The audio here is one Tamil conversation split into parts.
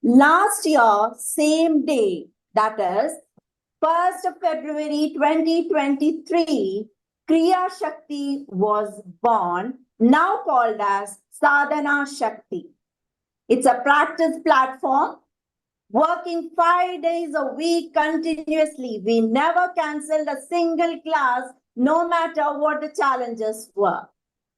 Last year, same day, that is 1st of February 2023, Kriya Shakti was born, now called as Sadhana Shakti. It's a practice platform working 5 days a week continuously. We never canceled a single class, no matter what the challenges were.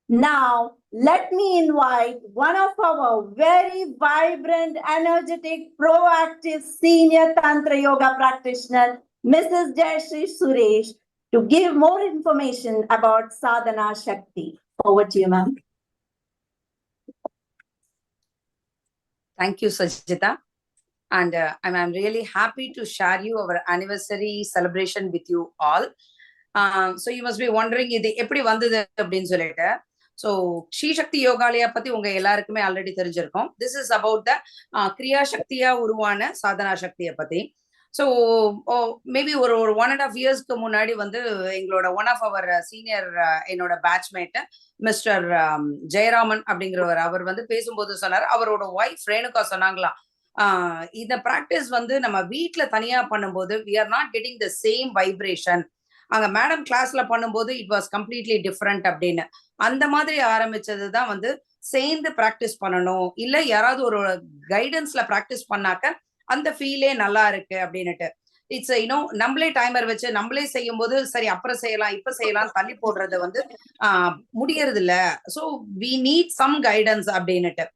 Now, let me invite one of our very vibrant, energetic, proactive senior Tantra Yoga practitioner, Mrs. Jayashree Suresh, to give more information about Sadhana Shakti. Over to you, ma'am. Thank you, Sajita. And I'm really happy to share you our anniversary celebration with you all. So you must be wondering, இது எப்படி வந்தது அப்படின்னு சொல்லிட்டு. ஸோ ஸ்ரீ சக்தி யோகாலயா பத்தி உங்க எல்லாருக்குமே ஆல்ரெடி தெரிஞ்சிருக்கும். திஸ் இஸ் அபவுட் த கிரியா சக்தியா உருவான சாதனா சக்தியை பத்தி. ஸோ மேபி ஒரு 1.5 இயர்ஸ்க்கு முன்னாடி வந்து எங்களோட ஒன் ஆஃப் அவர் சீனியர் என்னோட பேட்ச்மேட் மிஸ்டர் ஜெயராமன் அப்படிங்கிறவர், அவர் வந்து பேசும்போது சொன்னார், அவரோட ஒய்ஃப் ரேணுகா சொன்னாங்களாம், இந்த பிராக்டிஸ் வந்து நம்ம வீட்டுல தனியா பண்ணும்போது we are not getting the same vibration. அங்க மேடம் கிளாஸ்ல பண்ணும்போது இட் வாஸ் கம்ப்ளீட்லி டிஃப்ரெண்ட் அப்படின்னு. அந்த மாதிரி ஆரம்பிச்சதுதான் வந்து சேர்ந்து பிராக்டிஸ் பண்ணணும், இல்ல யாராவது ஒரு கைடன்ஸ்ல பிராக்டிஸ் பண்ணாக்க அந்த ஃபீலே நல்லா இருக்கு அப்படின்னுட்டு. இட்ஸ் நம்மளே டைமர் வச்சு நம்மளே செய்யும் போது சரி அப்புறம் செய்யலாம் இப்ப செய்யலாம் தள்ளி போடுறது வந்து முடியறது இல்ல. So we need some guidance அப்படின்னுட்டு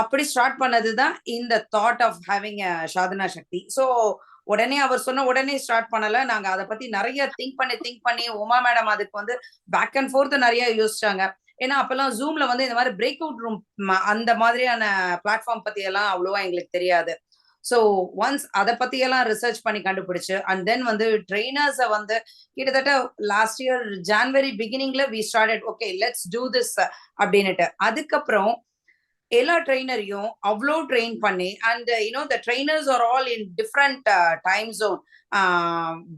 அப்படி ஸ்டார்ட் பண்ணதுதான் இந்த thought of having Sadhana Shakti. So உடனே அவர் சொன்ன உடனே ஸ்டார்ட் பண்ணல. நாங்க அதை பத்தி நிறைய திங்க் பண்ணி உமா மேடம் அதுக்கு வந்து பேக் அண்ட் ஃபோர்த் நிறைய யோசிச்சாங்க. ஏன்னா அப்பெல்லாம் ஜூம்ல வந்து இந்த மாதிரி பிரேக் அவுட் ரூம் அந்த மாதிரியான பிளாட்ஃபார்ம் பத்தி எல்லாம் அவ்வளவா எங்களுக்கு தெரியாது. ஸோ ஒன்ஸ் அதை பத்தி எல்லாம் ரிசர்ச் பண்ணி கண்டுபிடிச்சு அண்ட் தென் வந்து ட்ரெயினர்ஸை வந்து கிட்டத்தட்ட லாஸ்ட் இயர் ஜான்வரி பிகினிங்ல we started okay let's do this அப்படின்னுட்டு. அதுக்கப்புறம் எல்லா ட்ரெயினரையும் அவ்வளோ ட்ரெயின் பண்ணி and the trainers are all in different time zone.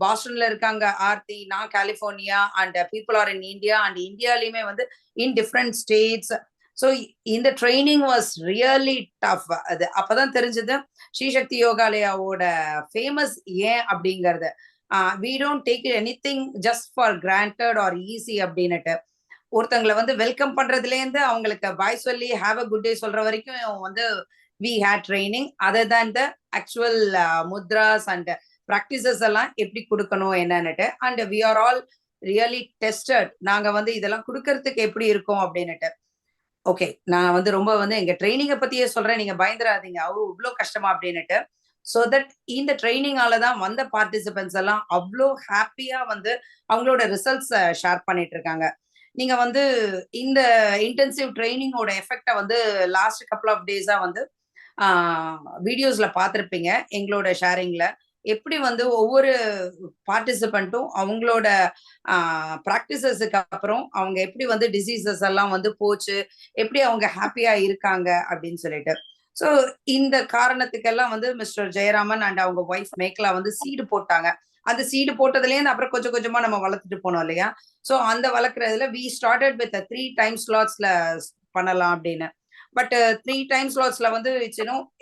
பாஸ்டன்ல இருக்காங்க ஆர்த்தி, நான் California, and people are in India, and இந்தியாலையுமே வந்து இன் டிஃப்ரெண்ட் ஸ்டேட்ஸ். ஸோ இந்த ட்ரைனிங் வாஸ் ரியலி டஃப். அது அப்பதான் தெரிஞ்சது ஸ்ரீசக்தி யோகாலயாவோட ஃபேமஸ் ஏன் அப்படிங்கறது. We don't take anything just for granted or easy அப்படின்னுட்டு. ஒருத்தங்களை வந்து வெல்கம் பண்றதுல இருந்து அவங்களுக்கு பாய் சொல்லி ஹாவ் அ குட் டே சொல்ற வரைக்கும் வந்து we had training. Other than the actual mudras and practices எல்லாம் எப்படி கொடுக்கணும் என்னன்னுட்டு. And we are all really tested. நாங்க வந்து இதெல்லாம் கொடுக்கறதுக்கு எப்படி இருக்கும் அப்படின்னுட்டு. ஓகே, நான் வந்து ரொம்ப வந்து எங்க ட்ரைனிங்கை பத்தியே சொல்றேன், நீங்க பயந்துராதீங்க இவ்வளோ கஷ்டமா அப்படின்னுட்டு. ஸோ தட் இந்த ட்ரைனிங்கால தான் வந்த பார்ட்டிசிபென்ட்ஸ் எல்லாம் அவ்வளோ ஹாப்பியா வந்து அவங்களோட ரிசல்ட்ஸ் ஷேர் பண்ணிட்டு இருக்காங்க. நீங்க வந்து இந்த இன்டென்சிவ் ட்ரைனிங்கோட எஃபெக்டை வந்து லாஸ்ட் கப்புள் ஆஃப் டேஸா வந்து வீடியோஸ்ல பார்த்துருப்பீங்க. எங்களோட ஷேரிங்ல எப்படி வந்து ஒவ்வொரு பார்ட்டிசிபெண்ட்டும் அவங்களோட ப்ராக்டிசஸுக்கு அப்புறம் அவங்க எப்படி வந்து டிசீசஸ் எல்லாம் வந்து போச்சு, எப்படி அவங்க ஹாப்பியா இருக்காங்க அப்படின்னு சொல்லிட்டு. ஸோ இந்த காரணத்துக்கெல்லாம் வந்து மிஸ்டர் ஜெயராமன் அண்ட் அவங்க ஒய்ஃப் மேக்லா வந்து சீடு போட்டாங்க. அந்த சீடு போட்டதுலேருந்து அப்புறம் கொஞ்சம் கொஞ்சமா நம்ம வளர்த்துட்டு போனோம் இல்லையா. ஸோ அந்த வளர்க்குறதுல வி ஸ்டார்டட் வித் 3 டைம் ஸ்லாட்ஸ்ல பண்ணலாம் அப்படின்னு. பட் 3 டைம் ஸ்லாட்ஸ்ல வந்து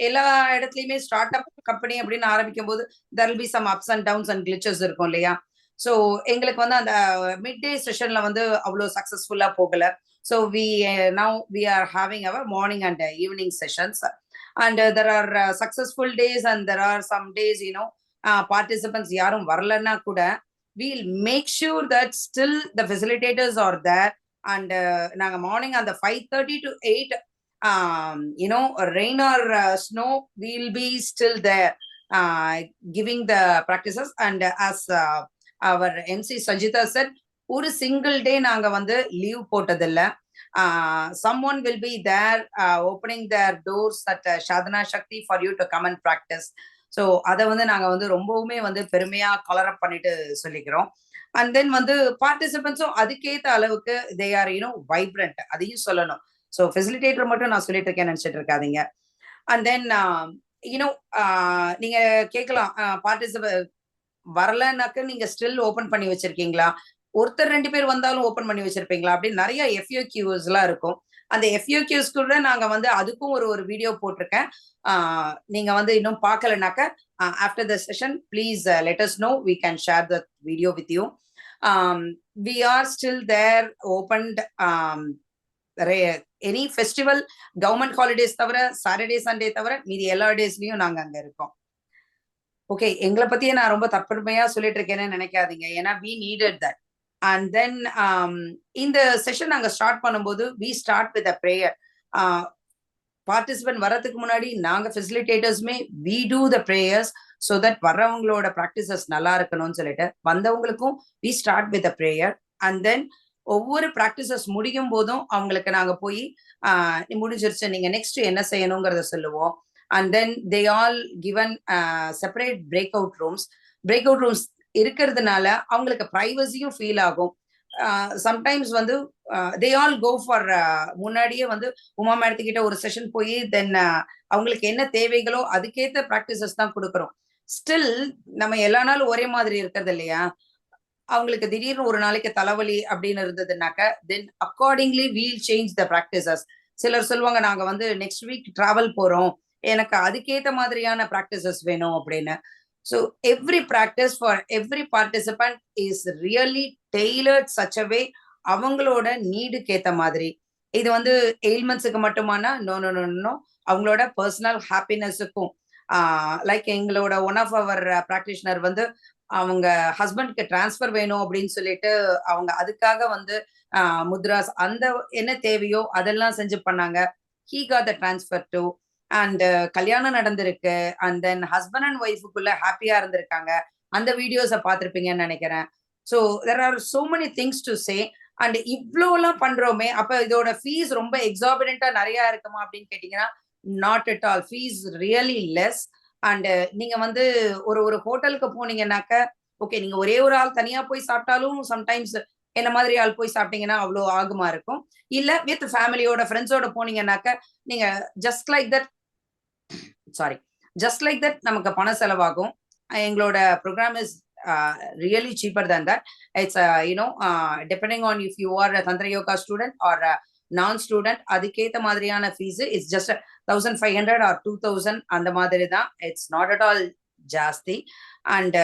எல்லா இடத்துலயுமே ஸ்டார்ட் அப் கம்பெனி அப்படின்னு ஆரம்பிக்கும் போது there will be some ups and downs and glitches இருக்கும் இல்லையா. ஸோ எங்களுக்கு வந்து அந்த மிட் டே செஷன்ல வந்து அவ்வளோ சக்சஸ்ஃபுல்லா போகல. So now we are having our morning and evening sessions. And there are successful days and there are some days participants யாரும் வரலன்னா கூட we'll make sure that still the facilitators are there. And நாங்க மார்னிங் அந்த 5:30 to 8 rain or snow we'll be still there giving the practices. And as our MC Sajita said, ஒரு சிங்கிள் டே நாங்க வந்து leave போட்டதில்லை. someone will be there opening their doors at Sadhana Shakti for you to come and practice. So அதை வந்து நாங்கள் வந்து ரொம்பவுமே வந்து பெருமையாக கலரப் பண்ணிட்டு சொல்லிக்கிறோம். அண்ட் தென் வந்து பார்ட்டிசிபென்ட்ஸும் அதுக்கேற்ற அளவுக்கு தே ஆர் வைப்ரண்ட், அதையும் சொல்லணும். ஸோ ஃபெசிலிட்டேட்டர் மட்டும் நான் சொல்லிட்டு இருக்கேன்னு நினச்சிட்டு இருக்காதீங்க. அண்ட் தென் நீங்க கேட்கலாம், பார்ட்டிசிபென்ட் வரலன்னாக்க நீங்க ஸ்டில் ஓப்பன் பண்ணி வச்சிருக்கீங்களா, ஒருத்தர் 2 பேர் வந்தாலும் ஓப்பன் பண்ணி வச்சிருப்பீங்களா அப்படின்னு நிறைய FAQs எல்லாம் இருக்கும். அந்த FAQs கூட நாங்க வந்து அதுக்கும் ஒரு வீடியோ போட்டிருக்கேன். நீங்க வந்து இன்னும் பார்க்கலனாக்க after the session please let us know, we can share the video with you. We are still there opened any festival, government holidays தவிர, சாட்டர்டே சண்டே தவிர மீதி எல்லா டேஸ்லயும் நாங்க அங்க இருக்கோம். ஓகே, எங்களை பத்தியே நான் ரொம்ப தற்பெருமையா சொல்லிட்டு இருக்கேன்னு நினைக்காதீங்க, ஏன்னா we needed that. And then இந்த செஷன் நாங்க ஸ்டார்ட் பண்ணும்போது we start with a prayer. Participant வர்றதுக்கு முன்னாடி நாங்க ஃபெசிலிட்டேட்டர்ஸ்மே we do the prayers so that வர்றவங்களோட ப்ராக்டிசஸ் நல்லா இருக்கணும்னு சொல்லிட்டு வந்தவங்களுக்கும் we start with a prayer. And then ஒவ்வொரு ப்ராக்டிசஸ் முடியும் போதும் அவங்களுக்கு நாங்க போய் முடிஞ்சிருச்சு, நீங்க நெக்ஸ்ட் என்ன செய்யணுங்கிறத சொல்லுவோம். And then they all given separate break out rooms. Break out rooms இருக்கிறதுனால அவங்களுக்கு ப்ரைவசியும் ஃபீல் ஆகும். சம்டைம்ஸ் வந்து தே ஆல் கோ ஃபார் முன்னாடியே வந்து உமா மேடத்துக்கிட்ட ஒரு செஷன் போய் தென் அவங்களுக்கு என்ன தேவைகளோ அதுக்கேற்ற ப்ராக்டிசஸ் தான் கொடுக்குறோம். ஸ்டில் நம்ம எல்லா நாளும் ஒரே மாதிரி இருக்கிறது இல்லையா, அவங்களுக்கு திடீர்னு ஒரு நாளைக்கு தலைவலி அப்படின்னு இருந்ததுனாக்க then accordingly we'll change the practices. சிலர் சொல்லுவாங்க நாங்க வந்து நெக்ஸ்ட் வீக் டிராவல் போறோம், எனக்கு அதுக்கேற்ற மாதிரியான ப்ராக்டிசஸ் வேணும் அப்படின்னு. So every practice for every participant is really tailored such a way அவங்களோட நீடுக்கு ஏத்த மாதிரி. இது வந்து எயில்மெண்ட்ஸுக்கு மட்டுமானா நோ நோ நோ நோ, அவங்களோட பர்சனல் ஹாப்பினஸுக்கும். லைக் எங்களோட ஒன் ஆஃப் அவர் ப்ராக்டிஷனர் வந்து அவங்க ஹஸ்பண்ட்க்கு டிரான்ஸ்ஃபர் வேணும் அப்படின்னு சொல்லிட்டு அவங்க அதுக்காக வந்து முத்ராஸ் அந்த என்ன தேவையோ அதெல்லாம் செஞ்சு பண்ணாங்க. He got the transfer to. And கல்யாணம் நடந்திருக்கு, அண்ட் தென் ஹஸ்பண்ட் அண்ட் ஒய்ஃபுக்குள்ள ஹாப்பியா இருந்திருக்காங்க. அந்த வீடியோஸை பார்த்துருப்பீங்கன்னு நினைக்கிறேன். So there are so many things to say. And இவ்வளோலாம் பண்றோமே, அப்ப இதோட ஃபீஸ் ரொம்ப எக்ஸாபிடண்டா நிறைய இருக்குமா அப்படின்னு கேட்டீங்கன்னா not at all. Fees really less. And நீங்க வந்து ஒரு ஹோட்டலுக்கு போனீங்கன்னாக்க ஓகே, நீங்க ஒரே ஒரு ஆள் தனியா போய் சாப்பிட்டாலும் சம்டைம்ஸ் என்ன மாதிரி ஆள் போய் சாப்பிட்டீங்கன்னா அவ்வளோ ஆகுமா இருக்கும். இல்ல வித் ஃபேமிலியோட ஃப்ரெண்ட்ஸோட போனீங்கன்னாக்க நீங்க ஜஸ்ட் லைக் தட் நமக்கு பணம் செலவாகும். எங்களோட program is really cheaper than that. It's depending on if you are a Tantra Yoga student or a non-student, அதுக்கேத்த மாதிரியான ஃபீஸ் இட்ஸ் ஜஸ்ட் 1500 or 2000 அந்த மாதிரி தான். இட்ஸ் நாட் அட் ஆல் ஜாஸ்தி. அண்ட்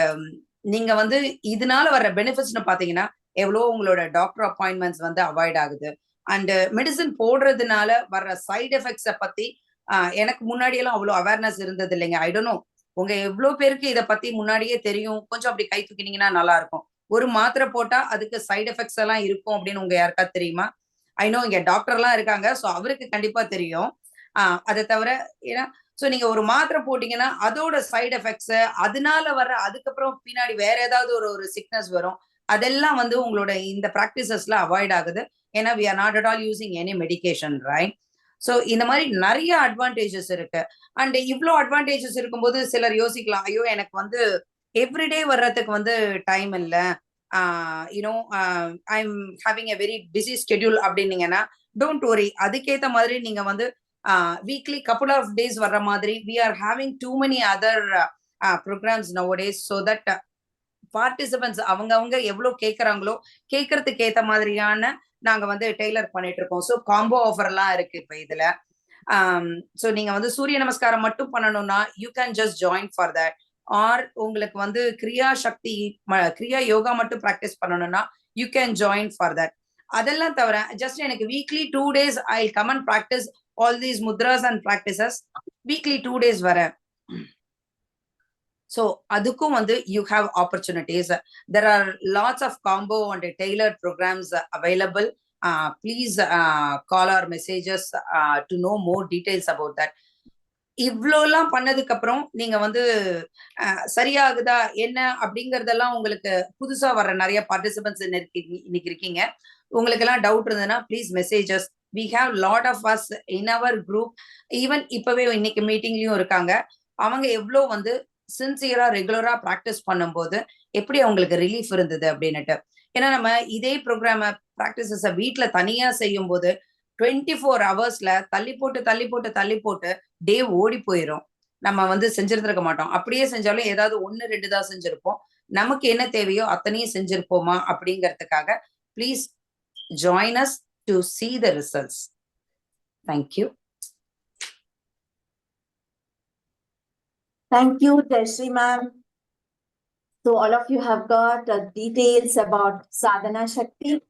நீங்க வந்து இதனால வர்ற பெனிஃபிட்ஸ்னு பாத்தீங்கன்னா எவ்வளோ உங்களோட டாக்டர் அப்பாயின்மெண்ட்ஸ் வந்து அவாய்ட் ஆகுது. அண்ட் மெடிசன் போடுறதுனால வர்ற சைடு எஃபெக்ட்ஸை பத்தி எனக்கு முன்னாடியெல்லாம் அவ்வளோ அவேர்னஸ் இருந்தது இல்லைங்க. ஐ டோன்ட் நோ உங்க எவ்வளவு பேருக்கு இதை பத்தி முன்னாடியே தெரியும், கொஞ்சம் அப்படி கை தூக்கினீங்கன்னா நல்லா இருக்கும். ஒரு மாத்திரை போட்டா அதுக்கு சைடு எஃபெக்ட்ஸ் எல்லாம் இருக்கும் அப்படின்னு உங்க யாருக்காவது தெரியுமா? ஐ நோ இங்க டாக்டர்லாம் இருக்காங்க, ஸோ அவருக்கு கண்டிப்பா தெரியும். அதை தவிர ஏன்னா ஸோ நீங்க ஒரு மாத்திரை போட்டீங்கன்னா அதோட சைடு எஃபெக்ட்ஸ், அதனால வர்ற அதுக்கப்புறம் பின்னாடி வேற ஏதாவது ஒரு சிக்னஸ் வரும். அதெல்லாம் வந்து உங்களோட இந்த ப்ராக்டிசஸ்ல அவாய்ட் ஆகுது. ஏன்னா we are not at all using any medication, right? So இந்த மாதிரி நிறைய அட்வான்டேஜஸ் இருக்கு. அண்ட் இவ்வளோ அட்வான்டேஜஸ் இருக்கும்போது சிலர் யோசிக்கலாம், ஐயோ எனக்கு வந்து எவ்ரிடே வர்றதுக்கு வந்து டைம் இல்லை, you know I am having a very busy schedule அப்படின்னீங்கன்னா டோன்ட் வரி. அதுக்கேற்ற மாதிரி நீங்க வந்து வீக்லி கப்புள் ஆஃப் டேஸ் வர்ற மாதிரி we are having too many other programs nowadays so that participants அவங்க எவ்வளோ கேட்குறாங்களோ கேட்கறதுக்கு ஏற்ற மாதிரியான நாங்க வந்து டெய்லர் பண்ணிட்டு இருக்கோம். ஸோ காம்போ ஆஃபர்லாம் இருக்கு இப்ப இதுல. ஸோ நீங்க வந்து சூரிய நமஸ்காரம் மட்டும் பண்ணணும்னா you can just join for that. Or உங்களுக்கு வந்து கிரியா யோகா மட்டும் ப்ராக்டிஸ் பண்ணணும்னா you can join for that. அதெல்லாம் தவிர ஜஸ்ட் எனக்கு weekly 2 days I come and practice all these mudras and practices. Weekly 2 days வரேன். So அதுக்கும் வந்து you have opportunities. There are lots of combo and tailored programs available. Please call or messages to know more details about that. இவ்வளோலாம் பண்ணதுக்கு அப்புறம் நீங்க வந்து சரியாகுதா என்ன அப்படிங்கறதெல்லாம் உங்களுக்கு புதுசா வர்ற நிறைய பார்ட்டிசிபென்ட்ஸ் இன்னைக்கு இருக்கீங்க. உங்களுக்கு எல்லாம் டவுட் இருந்ததுன்னா please messages. we have lot of us in our group. Even இப்பவே இன்னைக்கு மீட்டிங்லயும் இருக்காங்க. அவங்க எவ்வளோ வந்து சின்சியரா ரெகுலரா ப்ராக்டிஸ் பண்ணும்போது எப்படி அவங்களுக்கு ரிலீஃப் இருந்தது அப்படின்னுட்டு. ஏன்னா நம்ம இதே ப்ரோக்ராம ப்ராக்டிசஸ வீட்டுல தனியா செய்யும் போது 24 hours தள்ளி போட்டு டே ஓடி போயிடும். நம்ம வந்து செஞ்சிருந்திருக்க மாட்டோம். அப்படியே செஞ்சாலும் ஏதாவது 1-2 தான் செஞ்சிருப்போம். நமக்கு என்ன தேவையோ அத்தனையும் செஞ்சிருப்போமா அப்படிங்கிறதுக்காக please join us to see the results. Thank you. Thank you, Jayashree ma'am. So all of you have got details about Sadhana Shakti.